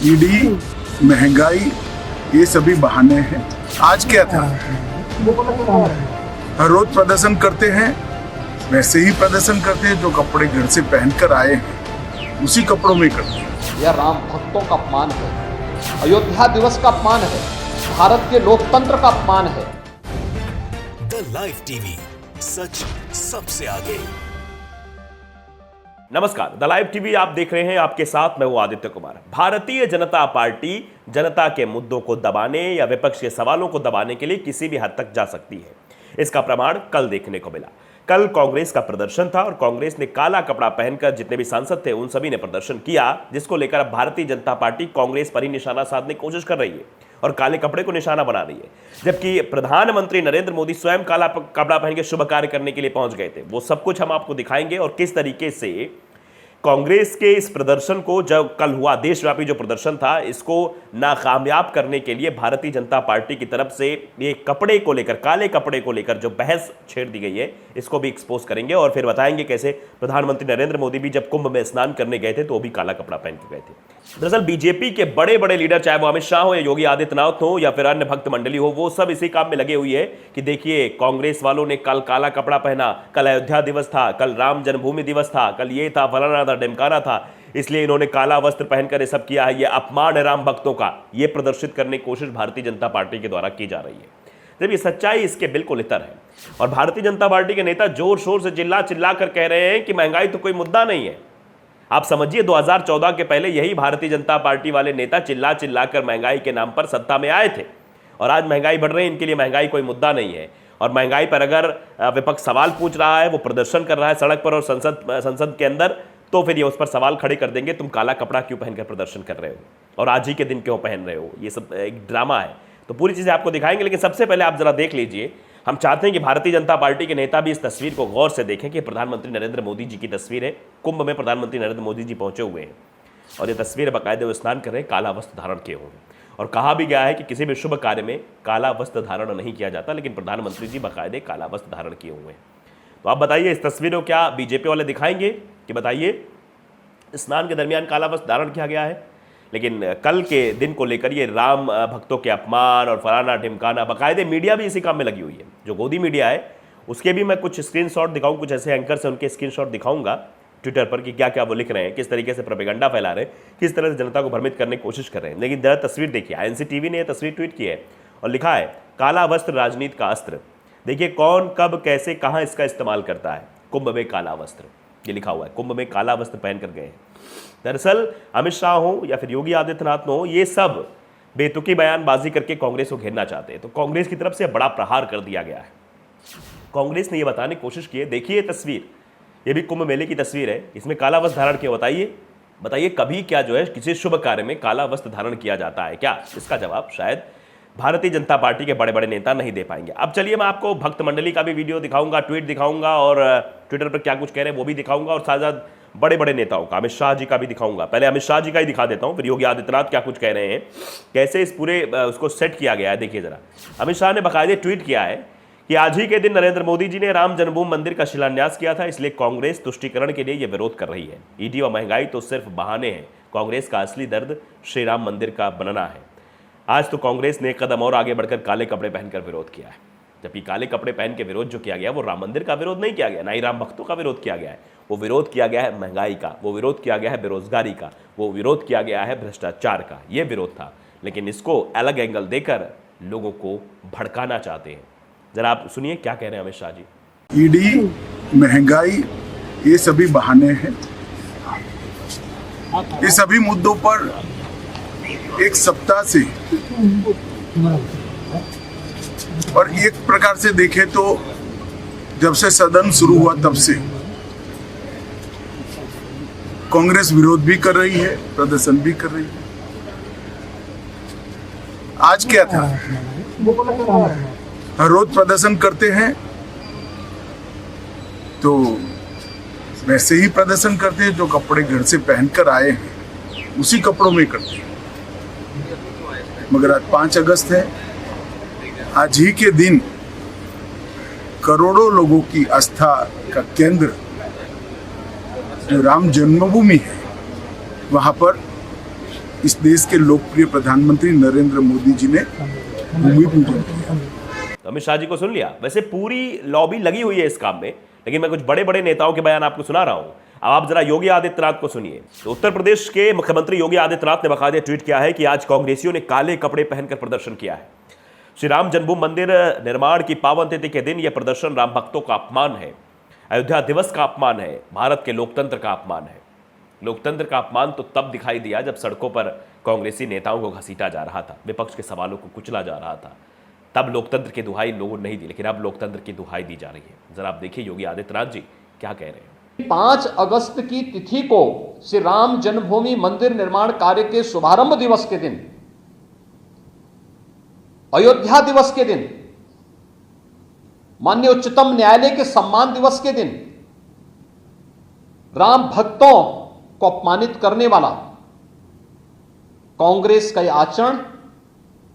ED, महंगाई, ये सभी बहाने हैं। आज क्या था, हर रोज प्रदर्शन करते हैं, वैसे ही प्रदर्शन करते हैं। जो कपड़े घर से पहनकर आए हैं उसी कपड़ों में करते हैं। यह राम भक्तों का अपमान है, अयोध्या दिवस का अपमान है, भारत के लोकतंत्र का अपमान है। द लाइव टीवी, सच सबसे आगे। नमस्कार, द लाइव टीवी आप देख रहे हैं। आपके साथ मैं हूं आदित्य कुमार। भारतीय जनता पार्टी जनता के मुद्दों को दबाने या विपक्ष के सवालों को दबाने के लिए किसी भी हद तक जा सकती है। इसका प्रमाण कल देखने को मिला। कल कांग्रेस का प्रदर्शन था और कांग्रेस ने काला कपड़ा पहनकर, जितने भी सांसद थे उन सभी ने प्रदर्शन किया, जिसको लेकर अब भारतीय जनता पार्टी कांग्रेस पर ही निशाना साधने की कोशिश कर रही है और काले कपड़े को निशाना बना रही है। जबकि प्रधानमंत्री नरेंद्र मोदी स्वयं काला कपड़ा पहन के शुभ कार्य करने के लिए पहुंच गए थे। वो सब कुछ हम आपको दिखाएंगे और किस तरीके से कांग्रेस के इस प्रदर्शन को, जब कल हुआ देशव्यापी जो प्रदर्शन था, इसको नाकामयाब करने के लिए भारतीय जनता पार्टी की तरफ से ये कपड़े को लेकर, काले कपड़े को लेकर जो बहस छेड़ दी गई है, इसको भी एक्सपोज करेंगे और फिर बताएंगे कैसे प्रधानमंत्री नरेंद्र मोदी भी जब कुंभ में स्नान करने गए थे तो वो भी काला कपड़ा पहन के गए थे। दरअसल बीजेपी के बड़े बड़े लीडर, चाहे वो अमित शाह हो या योगी आदित्यनाथ हो या फिर अन्य भक्त मंडली हो, वो सब इसी काम में लगे हुए है कि देखिए कांग्रेस वालों ने कल काला कपड़ा पहना, कल अयोध्या दिवस था, कल राम जन्मभूमि दिवस था, कल ये था, फलाना था, ढिमकाना था, इसलिए इन्होंने काला वस्त्र पहनकर ये सब किया है। ये अपमान है राम भक्तों का, ये प्रदर्शित करने की कोशिश भारतीय जनता पार्टी के द्वारा की जा रही है। जब ये सच्चाई इसके बिल्कुल इतर है और भारतीय जनता पार्टी के नेता जोर शोर से चिल्ला चिल्ला कर कह रहे हैं कि महंगाई तो कोई मुद्दा नहीं है। आप समझिए, 2014 के पहले यही भारतीय जनता पार्टी वाले नेता चिल्ला चिल्ला कर महंगाई के नाम पर सत्ता में आए थे और आज महंगाई बढ़ रही है, इनके लिए महंगाई कोई मुद्दा नहीं है। और महंगाई पर अगर विपक्ष सवाल पूछ रहा है, वो प्रदर्शन कर रहा है सड़क पर और संसद के अंदर, तो फिर ये उस पर सवाल खड़े कर देंगे, तुम काला कपड़ा क्यों पहनकर प्रदर्शन कर रहे हो और आज ही के दिन क्यों पहन रहे हो। ये सब एक ड्रामा है। तो पूरी चीज़ें आपको दिखाएंगे, लेकिन सबसे पहले आप जरा देख लीजिए। हम चाहते हैं कि भारतीय जनता पार्टी के नेता भी इस तस्वीर को गौर से देखें कि प्रधानमंत्री नरेंद्र मोदी जी की तस्वीर है। कुंभ में प्रधानमंत्री नरेंद्र मोदी जी पहुंचे हुए हैं और ये तस्वीर बाकायदे वो स्नान कर रहे हैं, काला वस्त्र धारण किए हुए हैं। और कहा भी गया है कि किसी भी शुभ कार्य में काला वस्त्र धारण नहीं किया जाता, लेकिन प्रधानमंत्री जी बाकायदे काला वस्त्र धारण किए हुए हैं। तो आप बताइए, इस तस्वीर को क्या बीजेपी वाले दिखाएंगे कि बताइए स्नान के दरमियान काला वस्त्र धारण किया गया है। लेकिन कल के दिन को लेकर ये राम भक्तों के अपमान और फलाना ढिमकाना, बाकायदे मीडिया भी इसी काम में लगी हुई है। जो गोदी मीडिया है उसके भी मैं कुछ स्क्रीनशॉट दिखाऊं, कुछ ऐसे एंकर से उनके स्क्रीनशॉट दिखाऊंगा ट्विटर पर कि क्या क्या वो लिख रहे हैं, किस तरीके से प्रोपेगेंडा फैला रहे हैं, किस तरह से जनता को भ्रमित करने की कोशिश कर रहे हैं। लेकिन जरा तस्वीर देखिए, एनसीटीवी ने यह तस्वीर ट्वीट की है और लिखा है, काला वस्त्र राजनीति का अस्त्र। देखिए कौन कब कैसे कहाँ इसका इस्तेमाल करता है। कुंभ में काला वस्त्र, ये लिखा हुआ है, कुंभ में काला वस्त्र पहन कर गए। दरअसल अमित शाह हो या फिर योगी आदित्यनाथ हो, ये सब बेतुकी बयानबाजी करके कांग्रेस को घेरना चाहते हैं। तो कांग्रेस की तरफ से बड़ा प्रहार कर दिया गया है। कांग्रेस ने यह बताने की कोशिश की है, देखिए तस्वीर, ये भी कुंभ मेले की तस्वीर है, इसमें काला वस्त्र धारण किया। बताइए कभी क्या जो है किसी शुभ कार्य में काला वस्त्र धारण किया जाता है क्या? इसका जवाब शायद भारतीय जनता पार्टी के बड़े बड़े नेता नहीं दे पाएंगे। अब चलिए मैं आपको भक्त मंडली का भी वीडियो दिखाऊंगा, ट्वीट दिखाऊंगा और ट्विटर पर क्या कुछ कह रहे हैं वो भी दिखाऊंगा और साथ बड़े बड़े नेताओं का, अमित शाह जी का भी दिखाऊंगा। पहले अमित शाह जी का ही दिखा देता हूं, फिर योगी आदित्यनाथ क्या कुछ कह रहे हैं, कैसे इस पूरे उसको सेट किया गया है। देखिए जरा, अमित शाह ने बाकायदे ट्वीट किया है कि आज ही के दिन नरेंद्र मोदी जी ने राम जन्मभूमि मंदिर का शिलान्यास किया था, इसलिए कांग्रेस तुष्टीकरण के लिए यह विरोध कर रही है। ईडी और महंगाई तो सिर्फ बहाने हैं, कांग्रेस का असली दर्द श्री राम मंदिर का बनना है। आज तो कांग्रेस ने एक कदम और आगे बढ़कर काले कपड़े पहनकर विरोध किया है, जबकि काले कपड़े पहन के विरोध जो किया गया वो राम मंदिर का विरोध नहीं किया गया, ना ही राम भक्तों का विरोध किया गया है। वो विरोध किया गया है महंगाई का, वो विरोध किया गया है बेरोजगारी का, वो विरोध किया गया है भ्रष्टाचार का। ये विरोध था, लेकिन इसको अलग एंगल देकर लोगों को भड़काना चाहते हैं। जरा आप सुनिए क्या कह रहे हैं अमित शाह जी। ईडी, महंगाई, ये सभी बहाने हैं। ये सभी मुद्दों पर एक सप्ताह से और एक प्रकार से देखें तो जब से सदन शुरू हुआ तब से कांग्रेस विरोध भी कर रही है, प्रदर्शन भी कर रही है। आज क्या था, हर रोज प्रदर्शन करते हैं तो वैसे ही प्रदर्शन करते हैं। जो कपड़े घर से पहनकर आए हैं उसी कपड़ों में करते हैं। मगर आज 5 अगस्त है, आज ही के दिन करोड़ों लोगों की आस्था का केंद्र जो राम जन्मभूमि है, वहां पर इस देश के लोकप्रिय प्रधानमंत्री नरेंद्र मोदी जी ने भूमि पूजन किया। तो अमित शाह जी को सुन लिया। वैसे पूरी लॉबी लगी हुई है इस काम में, लेकिन मैं कुछ बड़े बड़े नेताओं के बयान आपको सुना रहा हूं। अब आप जरा योगी आदित्यनाथ को सुनिए। तो उत्तर प्रदेश के मुख्यमंत्री योगी आदित्यनाथ ने बकायदे ट्वीट किया है कि आज कांग्रेसियों ने काले कपड़े पहनकर प्रदर्शन किया है। श्री राम जन्मभूमि मंदिर निर्माण की पावन तिथि के दिन यह प्रदर्शन राम भक्तों का अपमान है, अयोध्या दिवस का अपमान है, भारत के लोकतंत्र का अपमान है। लोकतंत्र का अपमान तो तब दिखाई दिया जब सड़कों पर कांग्रेसी नेताओं को घसीटा जा रहा था, विपक्ष के सवालों को कुचला जा रहा था। तब लोकतंत्र की दुहाई लोगों ने नहीं दी, लेकिन अब लोकतंत्र की दुहाई दी जा रही है। जरा आप देखिए योगी आदित्यनाथ जी क्या कह रहे हैं। 5 अगस्त की तिथि को श्री राम जन्मभूमि मंदिर निर्माण कार्य के शुभारंभ दिवस के दिन, अयोध्या दिवस के दिन, माननीय उच्चतम न्यायालय के सम्मान दिवस के दिन राम भक्तों को अपमानित करने वाला कांग्रेस का यह आचरण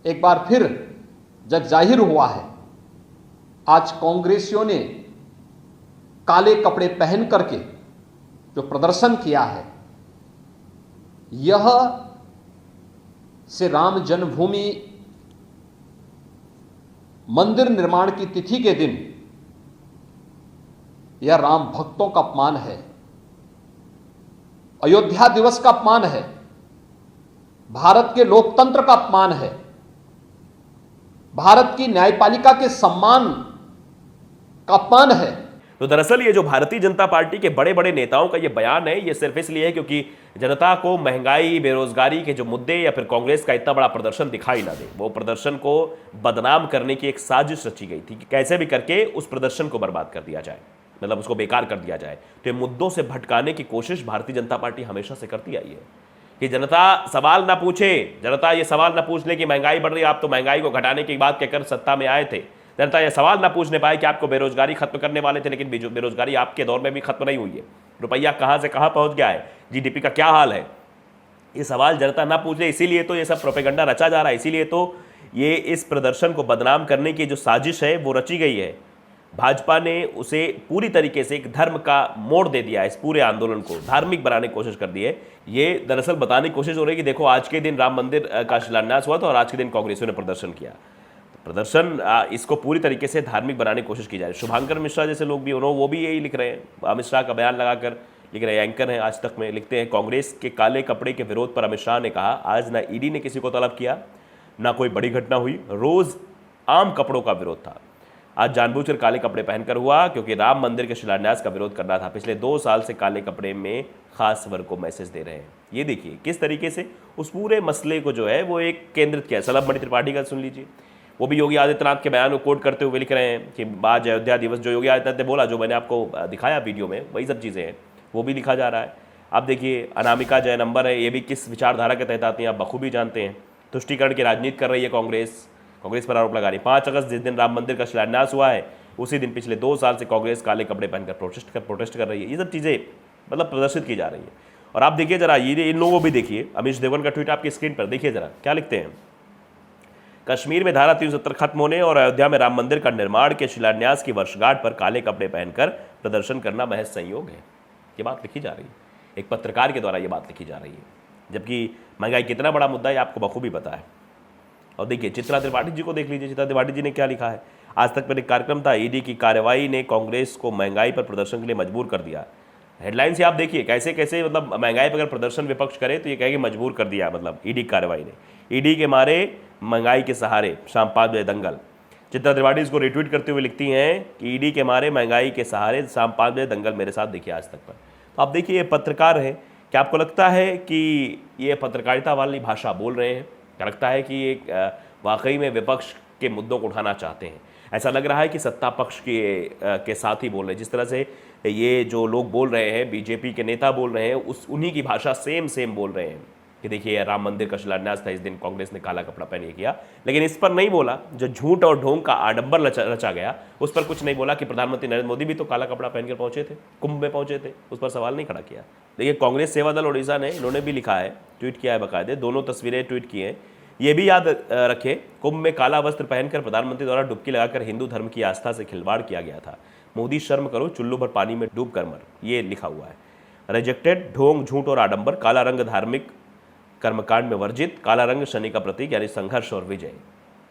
एक बार फिर जग जाहिर हुआ है। आज कांग्रेसियों ने काले कपड़े पहन करके जो प्रदर्शन किया है, यह से राम जन्मभूमि मंदिर निर्माण की तिथि के दिन यह राम भक्तों का अपमान है, अयोध्या दिवस का अपमान है, भारत के लोकतंत्र का अपमान है, भारत की न्यायपालिका के सम्मान का अपमान है। तो दरअसल ये जो भारतीय जनता पार्टी के बड़े बड़े नेताओं का ये बयान है, ये सिर्फ इसलिए है क्योंकि जनता को महंगाई, बेरोजगारी के जो मुद्दे या फिर कांग्रेस का इतना बड़ा प्रदर्शन दिखाई ना दे। वो प्रदर्शन को बदनाम करने की एक साजिश रची गई थी कि कैसे भी करके उस प्रदर्शन को बर्बाद कर दिया जाए, मतलब उसको बेकार कर दिया जाए। तो ये मुद्दों से भटकाने की कोशिश भारतीय जनता पार्टी हमेशा से करती आई है कि जनता सवाल ना पूछे, जनता ये सवाल ना पूछ ले कि महंगाई बढ़ रही है, आप तो महंगाई को घटाने की बात कहकर सत्ता में आए थे। जनता ये सवाल ना पूछने पाए कि आपको बेरोजगारी खत्म करने वाले थे, लेकिन बेरोजगारी आपके दौर में भी खत्म नहीं हुई है। रुपया कहां से कहां पहुंच गया है, जीडीपी का क्या हाल है, ये सवाल जनता ना पूछ ले। इसीलिए तो ये सब प्रोपेगेंडा रचा जा रहा है, इसीलिए तो ये इस प्रदर्शन को बदनाम करने की जो साजिश है वो रची गई है। भाजपा ने उसे पूरी तरीके से एक धर्म का मोड़ दे दिया, इस पूरे आंदोलन को धार्मिक बनाने की कोशिश कर दी है। ये दरअसल बताने की कोशिश हो रही है कि देखो आज के दिन राम मंदिर का शिलान्यास हुआ था और आज के दिन कांग्रेसियों ने प्रदर्शन किया। प्रदर्शन इसको पूरी तरीके से धार्मिक बनाने की कोशिश की जा रही है। शुभांकर मिश्रा जैसे लोग भी उन्होंने वो भी यही लिख रहे हैं, अमित शाह का बयान लगाकर लिख रहे हैं। एंकर हैं आज तक में, लिखते हैं कांग्रेस के काले कपड़े के विरोध पर अमित शाह ने कहा, आज ना ईडी ने किसी को तलब किया, ना कोई बड़ी घटना हुई, रोज आम कपड़ों का विरोध था। आज जानबूझकर काले कपड़े पहनकर हुआ क्योंकि राम मंदिर के शिलान्यास का विरोध करना था। पिछले 2 साल से काले कपड़े में खास वर्ग को मैसेज दे रहे हैं। ये देखिए किस तरीके से उस पूरे मसले को जो है वो एक केंद्रित किया। सलभ मणि त्रिपाठी का सुन लीजिए, वो भी योगी आदित्यनाथ के बयान को कोट करते हुए लिख रहे हैं कि आज अयोध्या दिवस, जो योगी आदित्यनाथ ने बोला, जो मैंने आपको दिखाया वीडियो में, वही सब चीज़ें हैं, वो भी लिखा जा रहा है। आप देखिए अनामिका जय नंबर है, ये भी किस विचारधारा के तहत आती हैं आप बखूबी जानते हैं। तुष्टीकरण की राजनीति कर रही है कांग्रेस पर आरोप लगा रही। 5 अगस्त जिस दिन राम मंदिर का शिलान्यास हुआ है, उसी दिन पिछले 2 साल से कांग्रेस काले कपड़े पहनकर प्रोटेस्ट कर रही है। ये सब चीज़ें मतलब प्रदर्शित की जा रही है। और आप देखिए जरा, ये इन लोगों को भी देखिए, अमीश देवगन का ट्वीट आपकी स्क्रीन पर देखिए जरा, क्या लिखते हैं। कश्मीर में धारा 370 खत्म होने और अयोध्या में राम मंदिर का निर्माण के शिलान्यास की वर्षगांठ पर काले कपड़े पहनकर प्रदर्शन करना महज संयोग है। ये बात लिखी जा रही है, एक पत्रकार के द्वारा ये बात लिखी जा रही है, जबकि महंगाई कितना बड़ा मुद्दा है आपको बखूबी पता है। और देखिए चित्रा त्रिपाठी जी को देख लीजिए, चित्रा त्रिपाठी जी ने क्या लिखा है। आज तक पर एक कार्यक्रम था, ईडी की कार्रवाई ने कांग्रेस को महंगाई पर प्रदर्शन के लिए मजबूर कर दिया। हेडलाइन से आप देखिए कैसे कैसे मतलब महंगाई पर अगर प्रदर्शन विपक्ष करे तो ये कहेगी मजबूर कर दिया, मतलब ईडी कार्रवाई ने, ईडी के मारे महंगाई के सहारे शाम 5 बजे दंगल। चित्रा त्रिपाठी इसको रिट्वीट करते हुए लिखती हैं कि ईडी के मारे महंगाई के सहारे शाम 5 बजे दंगल मेरे साथ देखिए आज तक पर। तो आप देखिए ये पत्रकार हैं, क्या आपको लगता है कि ये पत्रकारिता वाली भाषा बोल रहे हैं? क्या लगता है कि ये वाकई में विपक्ष के मुद्दों को उठाना चाहते हैं? ऐसा लग रहा है कि सत्ता पक्ष के साथ ही बोल रहे हैं। जिस तरह से ये जो लोग बोल रहे हैं, बीजेपी के नेता बोल रहे हैं, उन्हीं की भाषा सेम बोल रहे हैं कि देखिए राम मंदिर का शिलान्यास था, इस दिन कांग्रेस ने काला कपड़ा पहन के किया, लेकिन इस पर नहीं बोला। जो झूठ और ढोंग का आडंबर रचा गया, उस पर कुछ नहीं बोला कि प्रधानमंत्री नरेंद्र मोदी भी तो काला कपड़ा पहनकर पहुंचे थे, कुंभ में पहुंचे थे, उस पर सवाल नहीं खड़ा किया। देखिए कांग्रेस सेवा दल उड़ीसा ने, इन्होंने भी लिखा है, ट्वीट किया है बाकायदे, दोनों तस्वीरें ट्वीट की हैं। ये भी याद रखें, कुंभ में काला वस्त्र पहनकर प्रधानमंत्री द्वारा डुबकी लगाकर हिंदू धर्म की आस्था से खिलवाड़ किया गया था। मोदी शर्म करो, चुल्लू भर पानी में डूब कर मर, ये लिखा हुआ है। रिजेक्टेड, ढोंग, झूठ और आडंबर, काला रंग धार्मिक कर्मकांड में वर्जित, काला रंग शनि का प्रतीक यानी संघर्ष और विजय।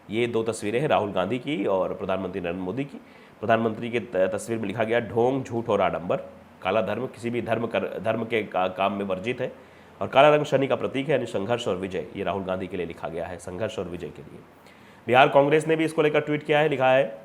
ये दो तस्वीरें हैं राहुल गांधी की और प्रधानमंत्री नरेंद्र मोदी की। प्रधानमंत्री की तस्वीर में लिखा गया ढोंग, झूठ और आडंबर। काला धर्म किसी भी धर्म के काम में वर्जित है और काला रंग शनि का प्रतीक है यानी संघर्ष और विजय। ये राहुल गांधी के लिए लिखा गया है, संघर्ष और विजय के लिए। बिहार कांग्रेस ने भी इसको लेकर ट्वीट किया है, लिखा है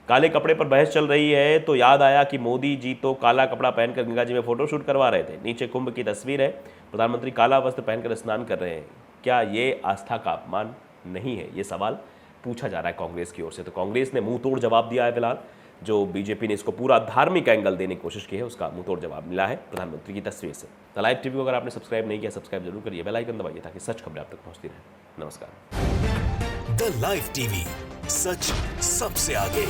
काले कपड़े पर बहस चल रही है तो याद आया कि मोदी जी तो काला कपड़ा पहनकर गंगा जी में फोटोशूट करवा रहे थे। नीचे कुंभ की तस्वीर है, प्रधानमंत्री काला वस्त्र पहनकर स्नान कर रहे हैं। क्या ये आस्था का अपमान नहीं है? ये सवाल पूछा जा रहा है कांग्रेस की ओर से। तो कांग्रेस ने मुंह तोड़ जवाब दिया है। फिलहाल जो बीजेपी ने इसको पूरा धार्मिक एंगल देने की कोशिश की है, उसका मुंह तोड़ जवाब मिला है प्रधानमंत्री की तस्वीर से। द लाइव टीवी को अगर आपने सब्सक्राइब नहीं किया, सब्सक्राइब जरूर करिए, बेल आइकन दबाइए ताकि सच खबरें आप तक पहुंचती रहे। नमस्कार। द लाइव टीवी, सच सबसे आगे।